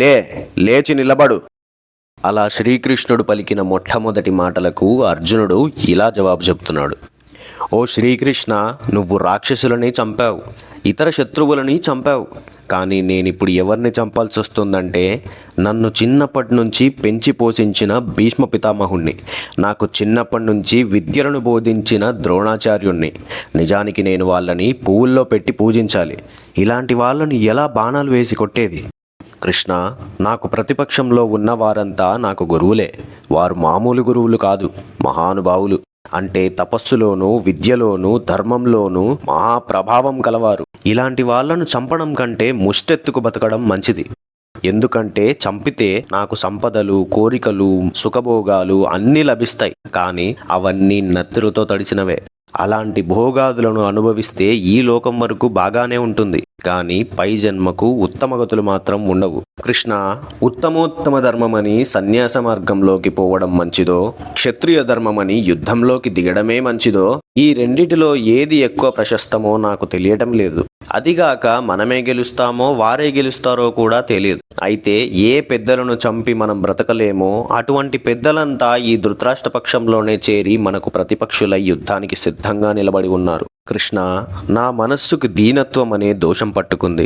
లే, లేచి నిలబడు. అలా శ్రీకృష్ణుడు పలికిన మొట్టమొదటి మాటలకు అర్జునుడు ఇలా జవాబు చెప్తున్నాడు. ఓ శ్రీకృష్ణ, నువ్వు రాక్షసులని చంపావు, ఇతర శత్రువులని చంపావు. కానీ నేనిప్పుడు ఎవరిని చంపాల్సి వస్తుందంటే నన్ను చిన్నప్పటి నుంచి పెంచి పోషించిన భీష్మ పితామహుణ్ణి, నాకు చిన్నప్పటి నుంచి విద్యలను బోధించిన ద్రోణాచార్యుణ్ణి. నిజానికి నేను వాళ్ళని పువ్వుల్లో పెట్టి పూజించాలి. ఇలాంటి వాళ్ళని ఎలా బాణాలు వేసి కొట్టేది? కృష్ణ, నాకు ప్రతిపక్షంలో ఉన్న వారంతా నాకు గురువులే. వారు మామూలు గురువులు కాదు, మహానుభావులు. అంటే తపస్సులోనూ విద్యలోనూ ధర్మంలోనూ మహాప్రభావం కలవారు. ఇలాంటి వాళ్ళను చంపడం కంటే ముష్టెత్తుకు బతకడం మంచిది. ఎందుకంటే చంపితే నాకు సంపదలు, కోరికలు, సుఖభోగాలు అన్నీ లభిస్తాయి. కానీ అవన్నీ నత్తురుతో తడిసినవే. అలాంటి భోగాదులను అనుభవిస్తే ఈ లోకం వరకు బాగానే ఉంటుంది, కానీ పై జన్మకు ఉత్తమ గతులు మాత్రం ఉండవు. కృష్ణ, ఉత్తమోత్తమ ధర్మమని సన్యాస మార్గంలోకి పోవడం మంచిదో, క్షత్రియ ధర్మమని యుద్ధంలోకి దిగడమే మంచిదో, ఈ రెండిటిలో ఏది ఎక్కువ ప్రశస్తమో నాకు తెలియటం లేదు. అదిగాక మనమే గెలుస్తామో వారే గెలుస్తారో కూడా తెలియదు. అయితే ఏ పెద్దలను చంపి మనం బ్రతకలేమో అటువంటి పెద్దలంతా ఈ ధృతరాష్ట్ర పక్షంలోనే చేరి మనకు ప్రతిపక్షులై యుద్ధానికి సిద్ధంగా నిలబడి ఉన్నారు. కృష్ణ, నా మనస్సుకు దీనత్వం అనే దోషం పట్టుకుంది.